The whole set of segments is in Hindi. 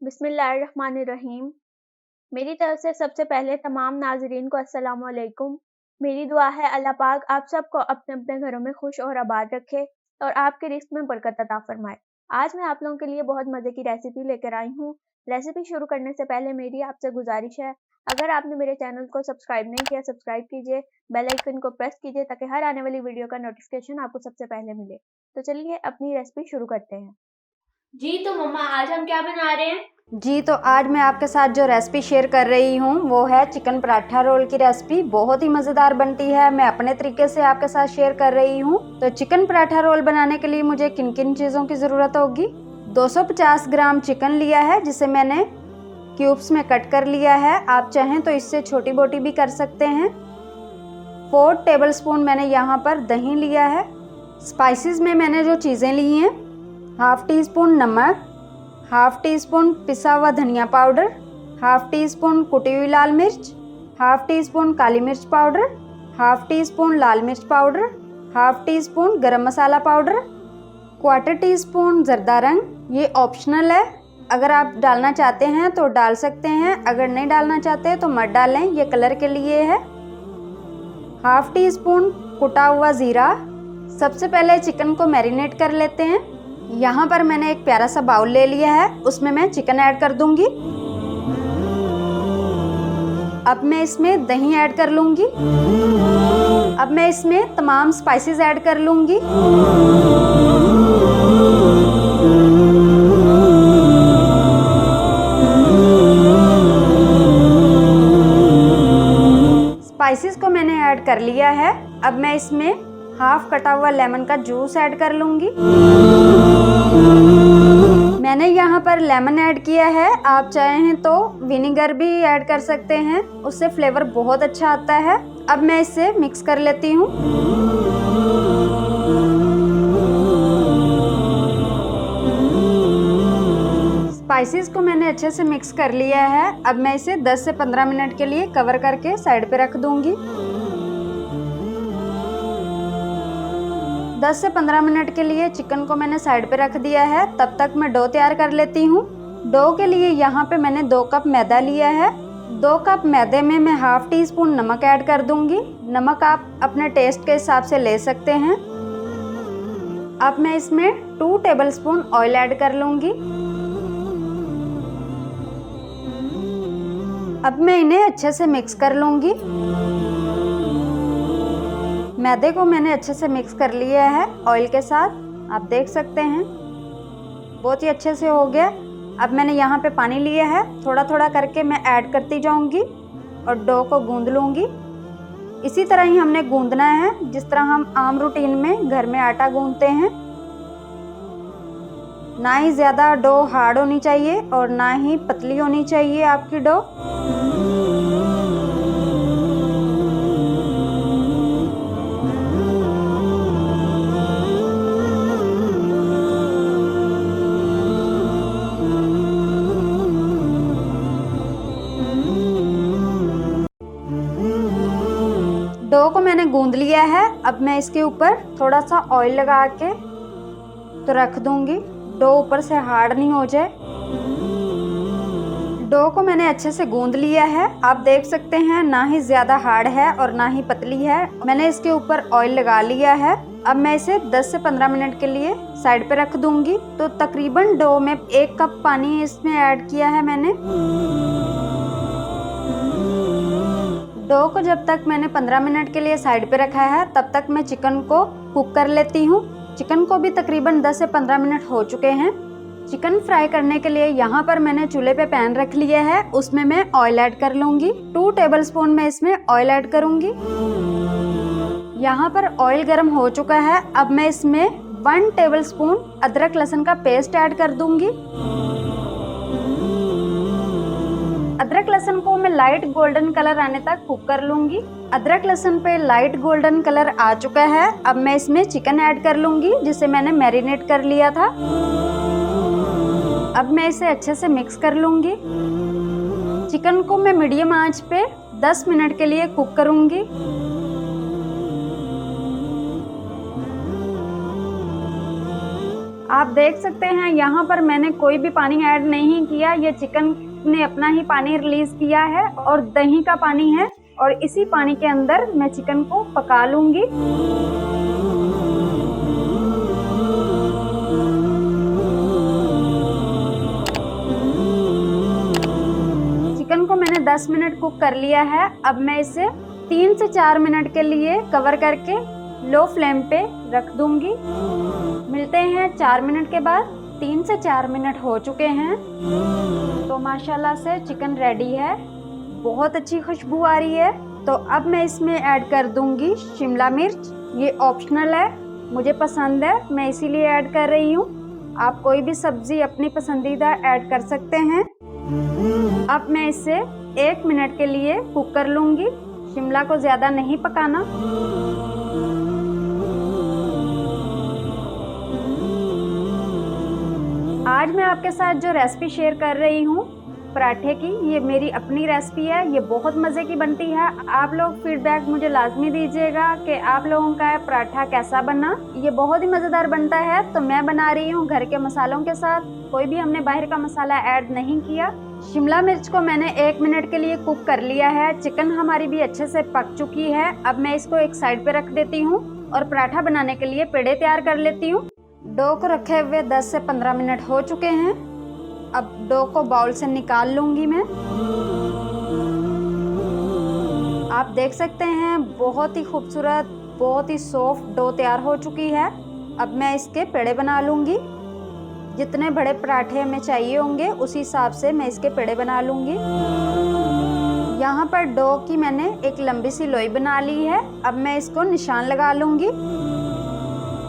बिस्मिल्लाहिर्रहमानिर्रहीम। मेरी तरफ से सबसे पहले तमाम नाज़रीन को अस्सलाम वालेकुम। मेरी दुआ है अल्लाह पाक आप सबको अपने-अपने घरों में खुश और आबाद रखे और आपके रिज़्क़ में बरकत अता फ़रमाए। आज मैं आप लोगों के लिए बहुत मज़े की रेसिपी लेकर आई हूँ। रेसिपी शुरू करने से पहले मेरी आपसे गुज़ारिश है, अगर आपने मेरे चैनल को सब्सक्राइब नहीं किया, सब्सक्राइब कीजिए, बेल आइकन को प्रेस कीजिए ताकि हर आने वाली वीडियो का नोटिफ़िकेशन आपको सबसे पहले मिले। तो चलिए अपनी रेसिपी शुरू करते हैं। जी तो मम्मा आज हम क्या बना रहे हैं? जी तो आज मैं आपके साथ जो रेसिपी शेयर कर रही हूँ वो है चिकन पराठा रोल की रेसिपी। बहुत ही मज़ेदार बनती है, मैं अपने तरीके से आपके साथ शेयर कर रही हूँ। तो चिकन पराठा रोल बनाने के लिए मुझे किन किन चीज़ों की ज़रूरत होगी। 250 ग्राम चिकन लिया है जिसे मैंने क्यूब्स में कट कर लिया है। आप चाहें तो इससे छोटी बोटी भी कर सकते हैं। 4 टेबलस्पून मैंने यहाँ पर दही लिया है। स्पाइसेस में मैंने जो चीज़ें ली हैं, हाफ़ टी स्पून नमक, हाफ़ टी स्पून पिसा हुआ धनिया पाउडर, हाफ़ टी स्पून कुटी हुई लाल मिर्च, हाफ़ टी स्पून काली मिर्च पाउडर, हाफ़ टी स्पून लाल मिर्च पाउडर, हाफ़ टी स्पून गरम मसाला पाउडर, क्वार्टर टी स्पून ज़रदा रंग। ये ऑप्शनल है, अगर आप डालना चाहते हैं तो डाल सकते हैं, अगर नहीं डालना चाहते तो मत डालें, ये कलर के लिए है। हाफ़ टी स्पून कुटा हुआ ज़ीरा। सबसे पहले चिकन को मैरिनेट कर लेते हैं। यहाँ पर मैंने एक प्यारा सा बाउल ले लिया है, उसमें मैं चिकन ऐड कर दूंगी। अब मैं इसमें दही ऐड कर लूंगी। अब मैं इसमें तमाम स्पाइसेस ऐड कर लूंगी। स्पाइसेस को मैंने ऐड कर लिया है। अब मैं इसमें हाफ कटा हुआ लेमन का जूस ऐड कर लूंगी। मैंने यहाँ पर लेमन ऐड किया है, आप चाहें तो विनेगर भी ऐड कर सकते हैं, उससे फ्लेवर बहुत अच्छा आता है। अब मैं इसे मिक्स कर लेती हूँ। स्पाइसेस को मैंने अच्छे से मिक्स कर लिया है। अब मैं इसे 10 से 15 मिनट के लिए कवर करके साइड पे रख दूंगी। 10 से 15 मिनट के लिए चिकन को मैंने साइड पे रख दिया है। तब तक मैं डो तैयार कर लेती हूँ। डो के लिए यहाँ पे मैंने 2 कप मैदा लिया है। 2 कप मैदे में मैं हाफ़ टी स्पून नमक ऐड कर दूंगी। नमक आप अपने टेस्ट के हिसाब से ले सकते हैं। अब मैं इसमें 2 टेबलस्पून ऑयल ऐड कर लूँगी। अब मैं इन्हें अच्छे से मिक्स कर लूँगी। मैदे को मैंने अच्छे से मिक्स कर लिया है ऑयल के साथ, आप देख सकते हैं बहुत ही अच्छे से हो गया। अब मैंने यहाँ पे पानी लिया है, थोड़ा थोड़ा करके मैं ऐड करती जाऊँगी और डो को गूंद लूँगी। इसी तरह ही हमने गूंदना है जिस तरह हम आम रूटीन में घर में आटा गूंदते हैं। ना ही ज़्यादा डो हार्ड होनी चाहिए और ना ही पतली होनी चाहिए आपकी डो। डो को मैंने गूंद लिया है। अब मैं इसके ऊपर थोड़ा सा ऑयल लगा के तो रख दूंगी, डो ऊपर से हार्ड नहीं हो जाए। डो को मैंने अच्छे से गूंद लिया है, आप देख सकते हैं ना ही ज़्यादा हार्ड है और ना ही पतली है। मैंने इसके ऊपर ऑयल लगा लिया है। अब मैं इसे 10 से 15 मिनट के लिए साइड पे रख दूंगी। तो तकरीबन डो में 1 कप पानी इसमें ऐड किया है मैंने। डो को जब तक मैंने 15 मिनट के लिए साइड पे रखा है तब तक मैं चिकन को कुक कर लेती हूँ। चिकन को भी तकरीबन 10 से 15 मिनट हो चुके हैं। चिकन फ्राई करने के लिए यहाँ पर मैंने चूल्हे पे पैन रख लिया है, उसमें मैं ऑयल ऐड कर लूँगी। 2 टेबलस्पून मैं इसमें ऑयल ऐड करूँगी। यहाँ पर ऑयल गर्म हो चुका है। अब मैं इसमें 1 टेबलस्पून अदरक लहसुन का पेस्ट ऐड कर दूँगी। अदरक लहसुन को मैं लाइट गोल्डन कलर आने तक कुक कर लूंगी। अदरक लहसुन पे लाइट गोल्डन कलर आ चुका है। अब मैं इसमें चिकन ऐड कर लूंगी जिसे मैंने मैरिनेट कर लिया था। अब मैं इसे अच्छे से मिक्स कर लूंगी। चिकन को मैं मीडियम आंच पे 10 मिनट के लिए कुक करूंगी। आप देख सकते हैं यहाँ पर मैंने कोई भी पानी ऐड नहीं किया, ये चिकन ने अपना ही पानी रिलीज किया है और दही का पानी है और इसी पानी के अंदर मैं चिकन को पका लूंगी। चिकन को मैंने 10 मिनट कुक कर लिया है। अब मैं इसे 3 से 4 मिनट के लिए कवर करके लो फ्लेम पे रख दूंगी। मिलते हैं 4 मिनट के बाद। 3 से 4 मिनट हो चुके हैं तो माशाल्लाह से चिकन रेडी है, बहुत अच्छी खुशबू आ रही है। तो अब मैं इसमें ऐड कर दूंगी शिमला मिर्च। ये ऑप्शनल है, मुझे पसंद है, मैं इसीलिए ऐड कर रही हूँ। आप कोई भी सब्जी अपनी पसंदीदा ऐड कर सकते हैं। अब मैं इसे 1 मिनट के लिए कुक कर लूंगी, शिमला को ज़्यादा नहीं पकाना। आज मैं आपके साथ जो रेसिपी शेयर कर रही हूँ पराठे की, ये मेरी अपनी रेसिपी है, ये बहुत मज़े की बनती है। आप लोग फीडबैक मुझे लाजमी दीजिएगा कि आप लोगों का पराठा कैसा बना। ये बहुत ही मज़ेदार बनता है। तो मैं बना रही हूँ घर के मसालों के साथ, कोई भी हमने बाहर का मसाला ऐड नहीं किया। शिमला मिर्च को मैंने 1 मिनट के लिए कुक कर लिया है। चिकन हमारी भी अच्छे से पक चुकी है। अब मैं इसको एक साइड पे रख देती हूँ और पराठा बनाने के लिए पेड़े तैयार कर लेती हूँ। डो को रखे हुए 10 से 15 मिनट हो चुके हैं। अब डो को बाउल से निकाल लूंगी मैं। आप देख सकते हैं बहुत ही खूबसूरत, बहुत ही सॉफ्ट डो तैयार हो चुकी है। अब मैं इसके पेड़े बना लूंगी। जितने बड़े पराठे हमें चाहिए होंगे उसी हिसाब से मैं इसके पेड़े बना लूंगी। यहाँ पर डो की मैंने एक लंबी सी लोई बना ली है। अब मैं इसको निशान लगा लूंगी।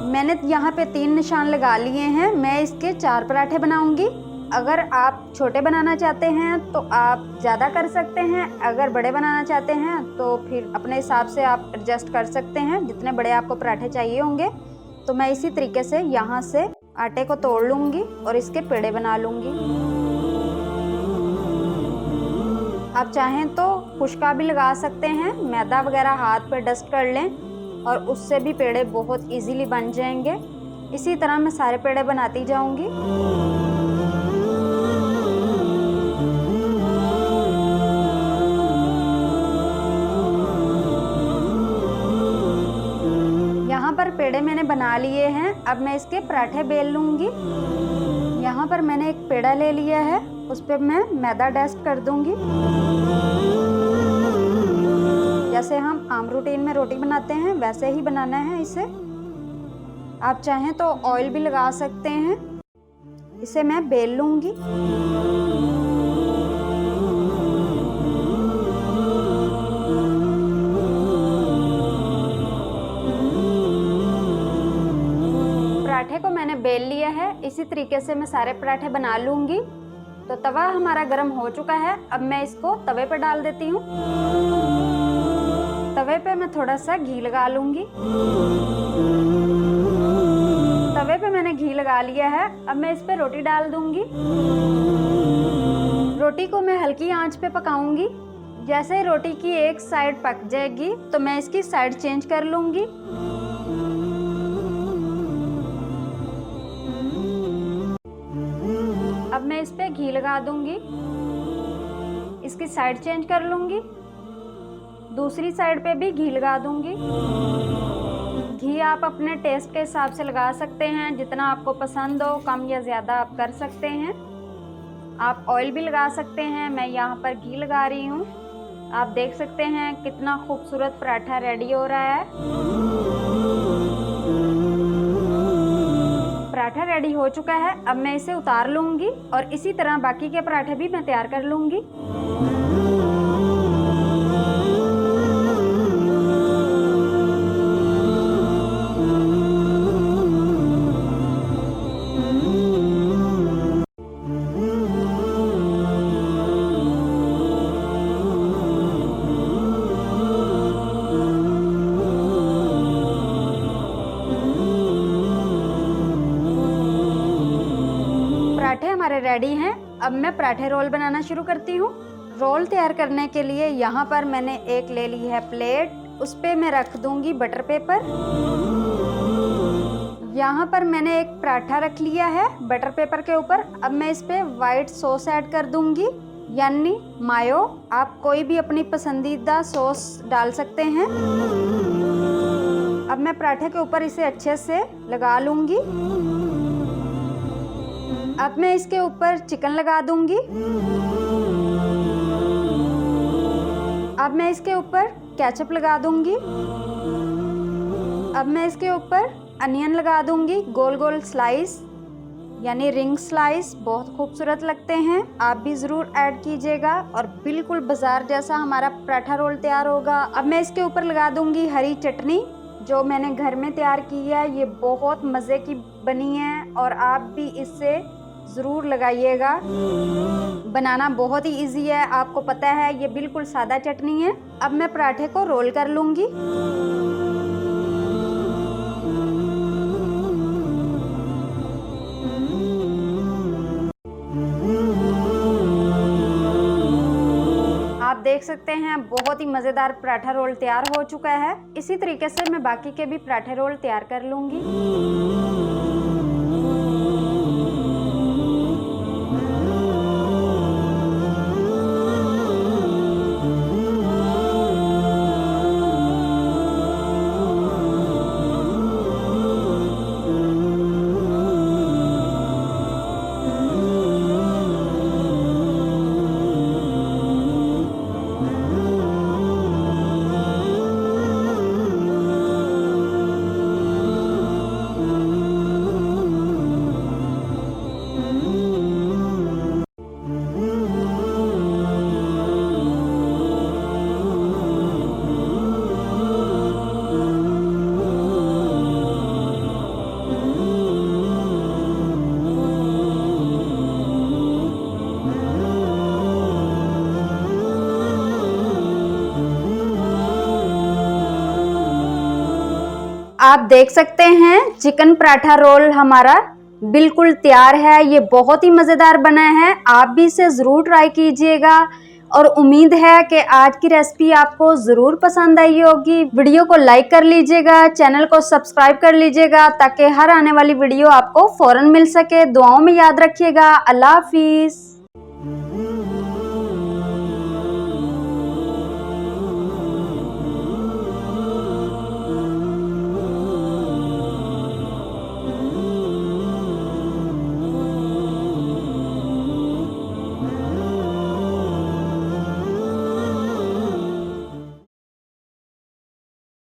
मैंने यहाँ पे 3 निशान लगा लिए हैं। मैं इसके 4 पराठे बनाऊंगी। अगर आप छोटे बनाना चाहते हैं तो आप ज़्यादा कर सकते हैं, अगर बड़े बनाना चाहते हैं तो फिर अपने हिसाब से आप एडजस्ट कर सकते हैं, जितने बड़े आपको पराठे चाहिए होंगे। तो मैं इसी तरीके से यहाँ से आटे को तोड़ लूँगी और इसके पेड़े बना लूँगी। आप चाहें तो खुशका भी लगा सकते हैं, मैदा वगैरह हाथ पे डस्ट कर लें और उससे भी पेड़े बहुत इजीली बन जाएंगे। इसी तरह मैं सारे पेड़े बनाती जाऊंगी। यहाँ पर पेड़े मैंने बना लिए हैं। अब मैं इसके पराठे बेल लूंगी। यहाँ पर मैंने एक पेड़ा ले लिया है, उस पर मैं मैदा डस्ट कर दूंगी। जैसे हम आम रूटीन में रोटी बनाते हैं वैसे ही बनाना है इसे। आप चाहें तो ऑयल भी लगा सकते हैं। इसे मैं बेल लूंगी। पराठे को मैंने बेल लिया है। इसी तरीके से मैं सारे पराठे बना लूंगी। तो तवा हमारा गर्म हो चुका है। अब मैं इसको तवे पर डाल देती हूँ। तवे पे मैं थोड़ा सा घी लगा लूंगी। तवे पे मैंने घी लगा लिया है। अब मैं इस पे रोटी डाल दूंगी। रोटी को मैं हल्की आंच पे पकाऊंगी। जैसे ही रोटी की एक साइड पक जाएगी तो मैं इसकी साइड चेंज कर लूंगी। अब मैं इस पे घी लगा दूंगी, इसकी साइड चेंज कर लूंगी। दूसरी साइड पे भी घी लगा दूंगी। घी आप अपने टेस्ट के हिसाब से लगा सकते हैं, जितना आपको पसंद हो, कम या ज़्यादा आप कर सकते हैं। आप ऑयल भी लगा सकते हैं, मैं यहाँ पर घी लगा रही हूँ। आप देख सकते हैं कितना खूबसूरत पराठा रेडी हो रहा है। पराठा रेडी हो चुका है। अब मैं इसे उतार लूँगी और इसी तरह बाकी के पराठे भी मैं तैयार कर लूँगी। पराठे हमारे रेडी हैं। अब मैं पराठे रोल बनाना शुरू करती हूँ। रोल तैयार करने के लिए यहाँ पर मैंने एक ले ली है प्लेट, उस पर मैं रख दूँगी बटर पेपर। यहाँ पर मैंने एक पराठा रख लिया है बटर पेपर के ऊपर। अब मैं इस पे वाइट सॉस ऐड कर दूंगी, यानी मायो। आप कोई भी अपनी पसंदीदा सॉस डाल सकते हैं। अब मैं पराठे के ऊपर इसे अच्छे से लगा लूंगी। अब मैं इसके ऊपर चिकन लगा दूंगी। अब मैं इसके ऊपर केचप लगा दूंगी। अब मैं इसके ऊपर अनियन लगा दूंगी, गोल गोल स्लाइस, यानी रिंग स्लाइस। बहुत खूबसूरत लगते हैं, आप भी ज़रूर ऐड कीजिएगा और बिल्कुल बाजार जैसा हमारा पराठा रोल तैयार होगा। अब मैं इसके ऊपर लगा दूंगी हरी चटनी, जो मैंने घर में तैयार की है। ये बहुत मज़े की बनी है और आप भी इससे ज़रूर लगाइएगा। बनाना बहुत ही इजी है, आपको पता है। ये बिल्कुल सादा चटनी है। अब मैं पराठे को रोल कर लूँगी। आप देख सकते हैं बहुत ही मज़ेदार पराठा रोल तैयार हो चुका है। इसी तरीके से मैं बाकी के भी पराठे रोल तैयार कर लूँगी। आप देख सकते हैं चिकन पराठा रोल हमारा बिल्कुल तैयार है। ये बहुत ही मज़ेदार बना है, आप भी इसे ज़रूर ट्राई कीजिएगा और उम्मीद है कि आज की रेसिपी आपको ज़रूर पसंद आई होगी। वीडियो को लाइक कर लीजिएगा, चैनल को सब्सक्राइब कर लीजिएगा ताकि हर आने वाली वीडियो आपको फ़ौरन मिल सके। दुआओं में याद रखिएगा। अल्लाह हाफिज़।